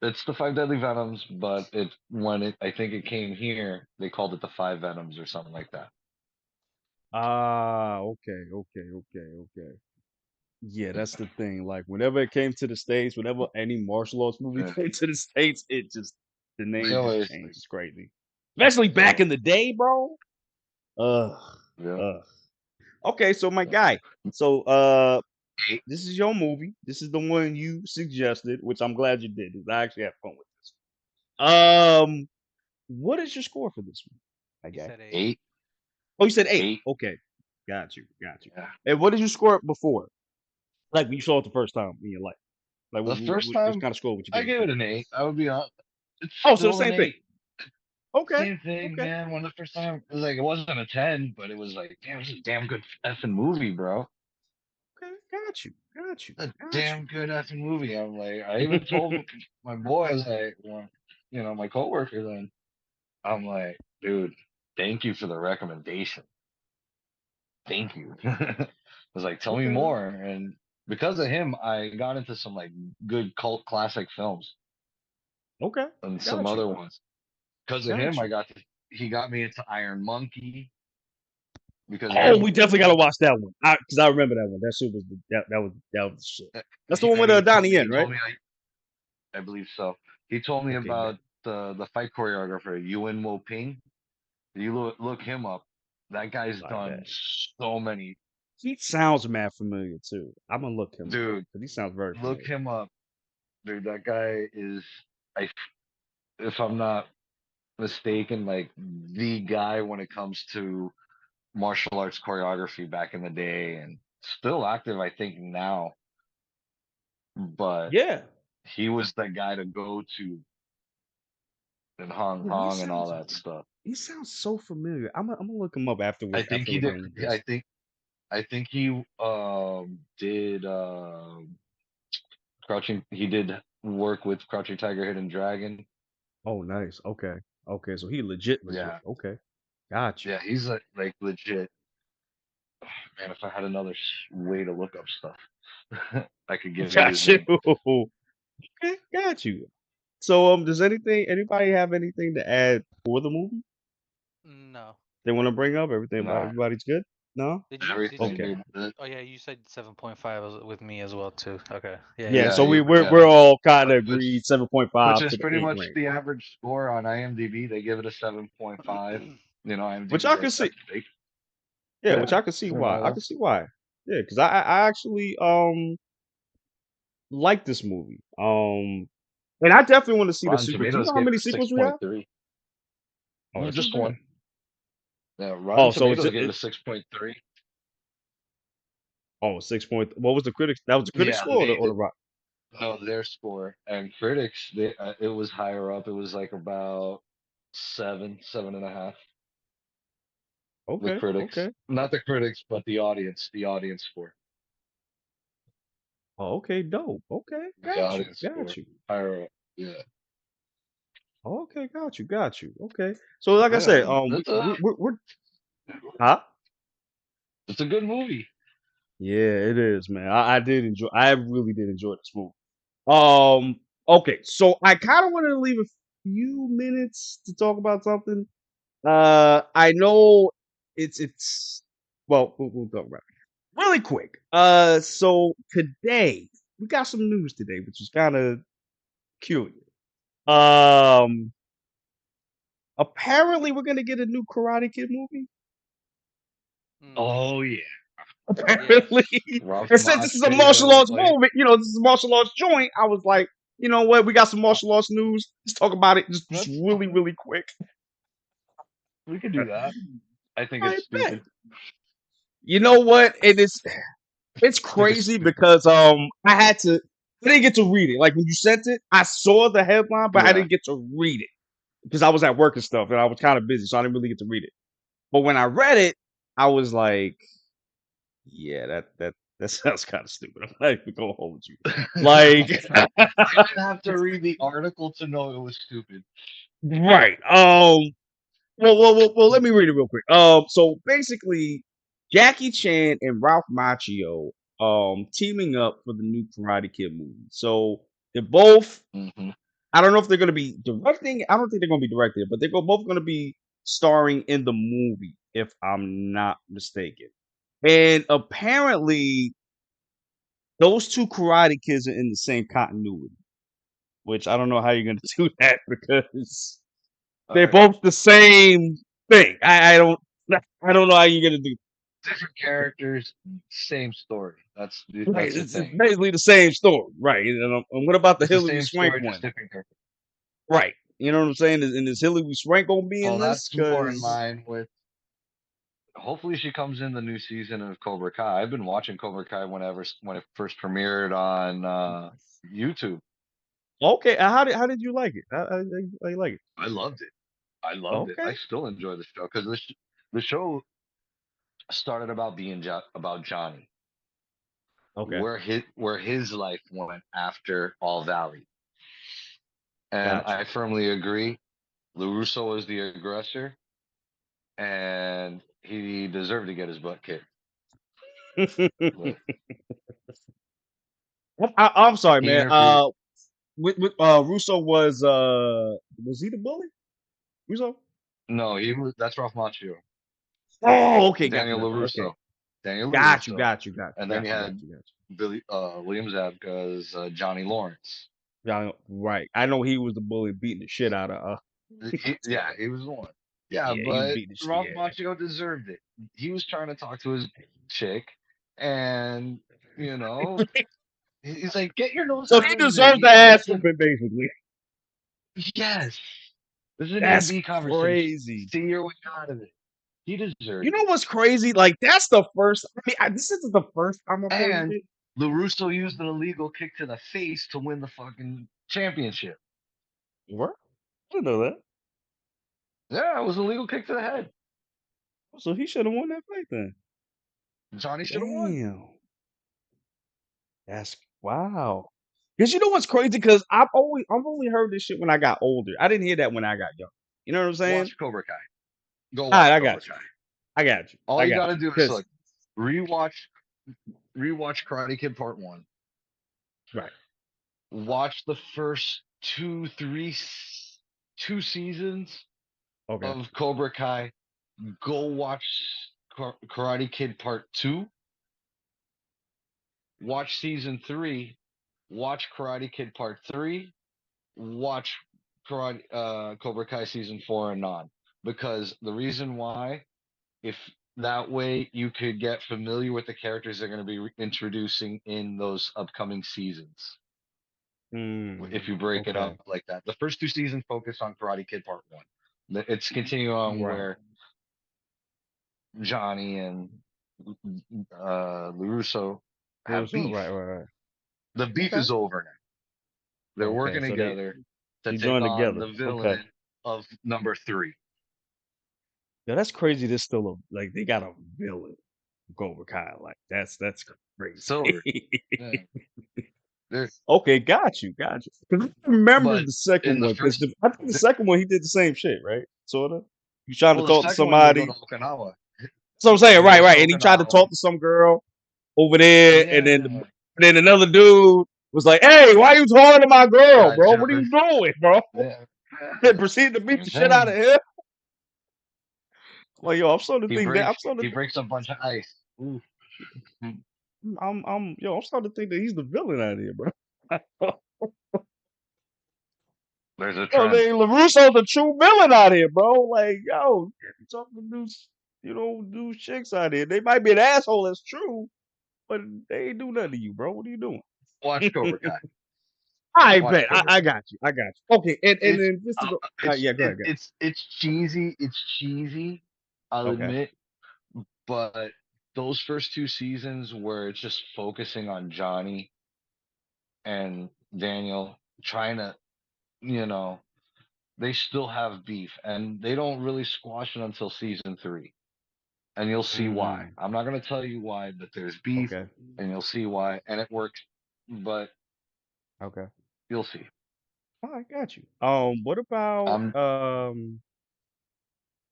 it's the Five Deadly Venoms, but I think it came here, they called it the Five Venoms or something like that. Ah, okay. Yeah, that's the thing. Like whenever it came to the States, whenever any martial arts movie Yeah. came to the States, the They name just always, changed. It's crazy. Especially back in the day, bro. Ugh. yeah. Ugh. Okay, so my guy. So Eight. this is your movie. This is the one you suggested, which I'm glad you did, because I actually had fun with this. What is your score for this one? My He guy. said 8. Eight. Oh, you said 8. Eight. Okay. Got you. Yeah. And what did you score before? Like when you saw it the first time in your life? Like The first what time kind of score would you I give it? gave it an 8. I would be honest. It's Oh, so the still an same thing. 8. Okay. Same thing, Okay. man. When the first time it was like it wasn't a 10, but it was like, damn, this is a damn good effing movie, bro. Okay. Got you. A damn good effing movie. I'm like, I even told my boys, like, well, my coworkers, and I'm like, dude, thank you for the recommendation. Thank you. I was like, tell me Okay. more. And because of him, I got into some like good cult classic films Okay. and some Got you. other ones. Because of him, he got me into Iron Monkey. Because Oh, he, we definitely gotta watch that one. Because I remember that one. That shit was that was the shit. That's the one with Donnie Yen, he right? told me, I believe so. He told me Okay, about man. the fight choreographer Yuen Wo Ping. You look him up. That guy's My done bad. so many. He sounds mad familiar too. I'm gonna look him up Dude, because he sounds very look familiar. him up. Dude, that guy is, I if I'm not mistaken, like the guy when it comes to martial arts choreography back in the day, and still active, I think now. But Yeah. he was the guy to go to in Hong Yeah, Kong and all that stuff. he sounds so familiar. I'm gonna look him up I afterwards. think After he we're did. done with this. I think he did Crouching. He did work with Crouching Tiger, Hidden Dragon. Oh, nice. Okay. So he legit. Yeah, Okay. Got you. yeah, he's like legit. Man, if I had another way to look up stuff, I could give you his Got you. name. Okay, got you. So, does anybody have anything to add for the movie? No. They want to bring up everything about Nah, everybody's good? No? Did you? everything, Okay. dude. Oh yeah, you said 7.5 with me as well too. Okay. Yeah. Yeah, Yeah. so Yeah, we're all kind of agreed which 7.5 is to the pretty 8 much range. the average score on IMDb. They give it a 7.5. Which IMDb I like can see. that. Yeah, which Yeah, I can see why. I more. can see why. Yeah, because I actually like this movie. And I definitely want to see the Rotten sequels. Do you Tomatoes know how gave it many a sequels we have? 6.3. Oh, that's not Just bad. one. Yeah, Rotten Oh, so Tomatoes gave it a 6.3. 6 point. What was the critics? That was the critics Yeah, score or the rock? no, their score and critics. It was higher up. It was like about 7.5. The Okay. critics, Okay. not the critics, but the audience score, Oh, okay. Dope. Okay. the Got you. audience Got score. you. Higher up. Yeah, Okay. Got you. Got you. Okay. So, like I yeah, said, man. we're huh? It's a good movie. Yeah, it is, man. I did enjoy. I really did enjoy this movie. Um. Okay. So I kind of wanted to leave a few minutes to talk about something. I know it's well, we'll talk about it really quick. So today we got some news today, which is kind of curious. Um, apparently we're gonna get a new Karate Kid movie. Mm, Oh yeah, yes. Apparently, Ralph and since this is a martial Macchio. arts movie, this is a martial arts joint. I was like, you know what? We got some martial arts news. Let's talk about it just That's really, really quick. we could do that. I think I it's bet. stupid. You know what? It's I think it's crazy stupid. because I didn't get to read it. Like when you sent it, I saw the headline, but I Yeah, didn't get to read it because I was at work and stuff, and I was kind of busy, so I didn't really get to read it. But when I read it, I was like, yeah, that sounds kind of stupid. I'm not even gonna hold you. Like, I didn't have to read the article to know it was stupid. right? Well, let me read it real quick. So basically, Jackie Chan and Ralph Macchio teaming up for the new Karate Kid movie. So they're both. Hmm. I don't know if they're going to be directing. I don't think they're going to be directing, but they're both going to be starring in the movie, if I'm not mistaken. And apparently, those two Karate Kids are in the same continuity, which I don't know how you're going to do that because All they're right, both the same thing. I don't know how you're gonna do. different characters, same story. Right, That's the it's thing. basically the same story, right? And what about the It's the Hillary same Swank story, just one? different characters. Right. You know what I'm saying? And is Hillary Swank gonna be in Well, this? that's more in Because line with. Hopefully, she comes in the new season of Cobra Kai. I've been watching Cobra Kai when it first premiered on YouTube. okay, how did you like it? How you like it? I loved it. I loved it. Okay, I still enjoy the show because the show started about about Johnny, okay, where his life went after All Valley, and got I firmly agree. LaRusso was the aggressor, and he deserved to get his butt kicked. you. But I'm sorry, he man. interfered. Russo was he the bully? Russo? No, he was. That's Ralph Macchio. Oh, okay, Daniel okay, LaRusso. Daniel LaRusso. And then you got had you. Billy William Zabka as Johnny Lawrence. Right. I know he was the bully beating the shit out of Yeah, he was the one. Yeah, yeah, he was but beating the shit. Ralph Yeah. Macchio deserved it. He was trying to talk to his chick, and you know, he's like, "Get your nose So out he of it." deserves the ass whooping, basically. Yes, this is an That's AB conversation. crazy. See your way out of it. He You deserved know it. what's crazy? Like that's the first. This isn't the first time I've heard And it. LaRusso used an illegal kick to the face to win the fucking championship. What? I didn't know that. Yeah, it was a legal kick to the head. So he should have won that fight then. Johnny should have won. Damn. That's wow. Because you know what's crazy? Because I've only heard this shit when I got older. I didn't hear that when I got young. You know what I'm saying? Watch Cobra Kai. Go All right, watch I Cobra got you. Kai. I got you. All I you got got to you. do is Because look, rewatch rewatch Karate Kid Part 1. right. Watch the first 2 seasons Okay. of Cobra Kai. Go watch Karate Kid Part 2. Watch season 3. Watch Karate Kid Part 3. Watch Cobra Kai season 4 and on. Because the reason why, if that way you could get familiar with the characters they're going to be introducing in those upcoming seasons. If you break it Okay. up like that, the first 2 seasons focus on Karate Kid Part 1. It's continuing on Right. where Johnny and LaRusso have Russo? beef. Right. The beef Okay. is over now. They're Okay. working So together to they take join on together. the Okay. villain of number 3. Yeah, that's crazy. There's still like they got a villain, Cobra Kai. Like that's Silver. crazy. Yeah. There, Okay, got you. 'Cause I remember but the second in the one because first, I think the second one he did the same shit, right? Sorta. He's trying to well, the talk to second one they go somebody. to Okinawa. So I'm saying, He right, goes to right, and he tried to Okinawa. talk to some girl over there, and Yeah. then another dude was like, "Hey, why you talking to my girl, Got bro? What are you jealous. doing, bro?" Yeah. And proceeded to beat Same the shit out of thing. him. Like, yo, I'm starting to He think that breaks I'm starting he to think breaks a bunch of ice. Ooh. I'm starting to think that he's the villain out here, bro. There's a Oh, trend. LaRusso's the true villain out here, bro. Like, yo, you talking to new chicks out here. They might be an asshole, that's true, but they ain't do nothing to you, bro. What are you doing? Watch Cobra Kai. I Watch bet. Cobra I Kai. got you. I got you. Okay, and It's then just to go. Yeah, go ahead. Go ahead. it's cheesy. It's cheesy. I'll Okay. admit, but those first two seasons where it's just focusing on Johnny and Daniel trying to, you know, they still have beef and they don't really squash it until season 3. And you'll see why. Mm, I'm not going to tell you why, but there's beef okay. and you'll see why. And it works, but Okay. you'll see. All right, got you. What about I'm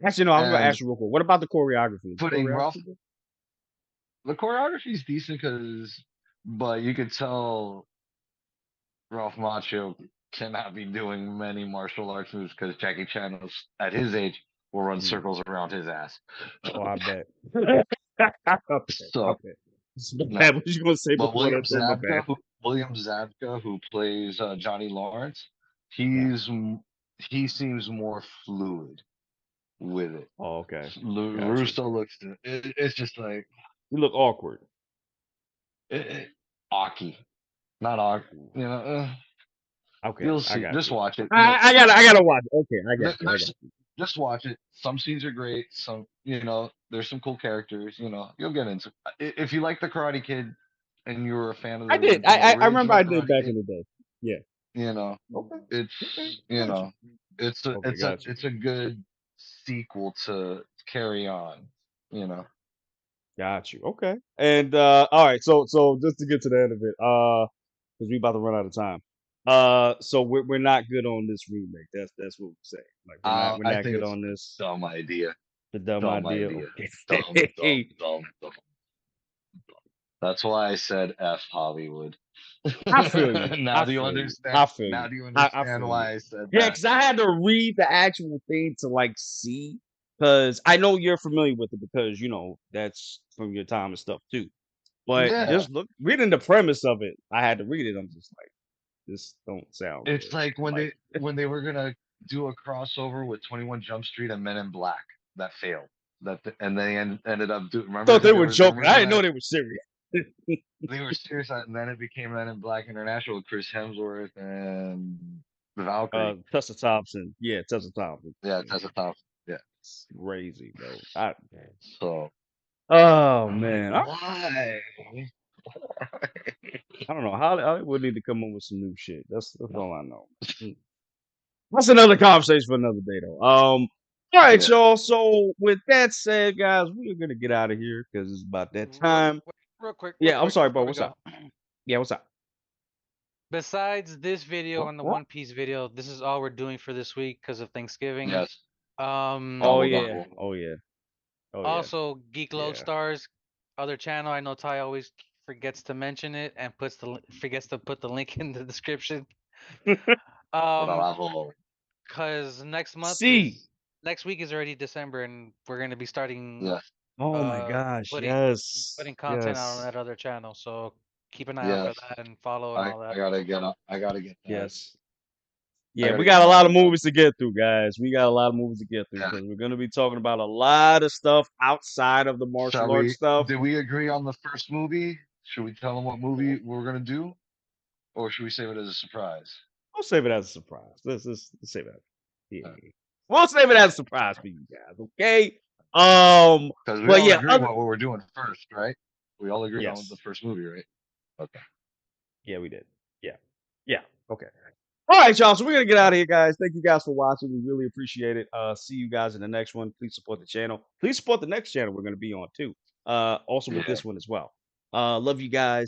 Actually, no. I was gonna and ask you real quick. What about the choreography? The putting choreography good? the choreography is decent but you could tell Ralph Macchio cannot be doing many martial arts moves because Jackie Chan at his age will run Mm. circles around his ass. Oh, I bet. okay. So Okay. My no, bad. What you gonna say but before that? So my bad. William Zabka, who plays Johnny Lawrence, Yeah. he seems more fluid with it. Oh, okay. Got you. Russo looks, it's just like You look awkward. Aki, not Aki, Mm. you know. Okay, You'll I see. got Just you. watch it. I gotta watch it. Okay, I got you. I There's got you. just watch it. Some scenes are great. Some, there's some cool characters. You'll get into. If you like the Karate Kid, and you were a fan of I did. the I remember original I did Karate back Kid, in the day. Yeah. you know, Okay. it's Okay. you Got you. know, it's a Okay, got you. it's a good sequel to carry on. You know, Got you. Okay. And all right, so just to get to the end of it, because we about to run out of time. So we're not good on this remake. That's what we're saying. Like we're I not think good it's on this. dumb idea. The dumb Dumb idea. idea. Dumb, dumb, Okay. dumb, dumb. That's why I said F Hollywood. I feel you. Now I do you feel you. understand? I feel Now you. do you I understand feel you. why I said Yeah, that? because I had to read the actual thing to like see. Because I know you're familiar with it because that's from your time and stuff too. But Yeah. just reading the premise of it, I had to read it. I'm just like, this don't sound It's good. like when Like, they were gonna do a crossover with 21 Jump Street and Men in Black that failed. And they ended up remember thought they they were were they joking. were I didn't know gonna they were serious. they were serious and then it became Men in Black International with Chris Hemsworth and Valkyrie. Tessa Thompson. Yeah, Tessa Thompson. Yeah, Tessa Thompson. Yeah. It's crazy, bro. So Oh man, why? I don't know. Hollywood need to come up with some new shit. That's all I know. That's another conversation for another day, though. All right, Yeah. y'all. So with that said, guys, we are gonna get out of here because it's about that time. Real quick, Yeah, I'm sorry, bro. before we What's go. up? Yeah, what's up? Besides this video and the What? One Piece video, this is all we're doing for this week because of Thanksgiving. Yes. Um, Oh Gobble yeah. gobble. Oh yeah. Oh yeah. also Geek Yeah. Lodestars, other channel. I know Ty always forgets to mention it and forgets to put the link in the description. Bravo. Cause next See. week is already December and we're gonna be starting Yes. Oh my gosh. putting Yes. content out on Yes. that other channel. So keep an eye out for Yes. that and follow and all I that. gotta get up. I gotta get that. Yes. I Yeah, gotta we get got a lot of mine done. movies to get through, guys. We got a lot of movies to get through Yeah. because we're gonna be talking about a lot of stuff outside of the martial arts stuff. Did we agree on the first movie? Should we tell them what movie we're gonna do? Or should we save it as a surprise? We'll save it as a surprise. Let's save it. Yeah. Okay. We'll save it as a surprise for you guys, okay? Because we but all yeah, agree what we're doing first, right? We all agreed on the yes. first movie, right? Okay. Yeah, we did. Yeah. Yeah. Okay. All right, y'all. So we're gonna get out of here, guys. Thank you guys for watching. We really appreciate it. See you guys in the next one. Please support the channel. Please support the next channel we're gonna be on too. Also with Yeah. this one as well. Love you guys.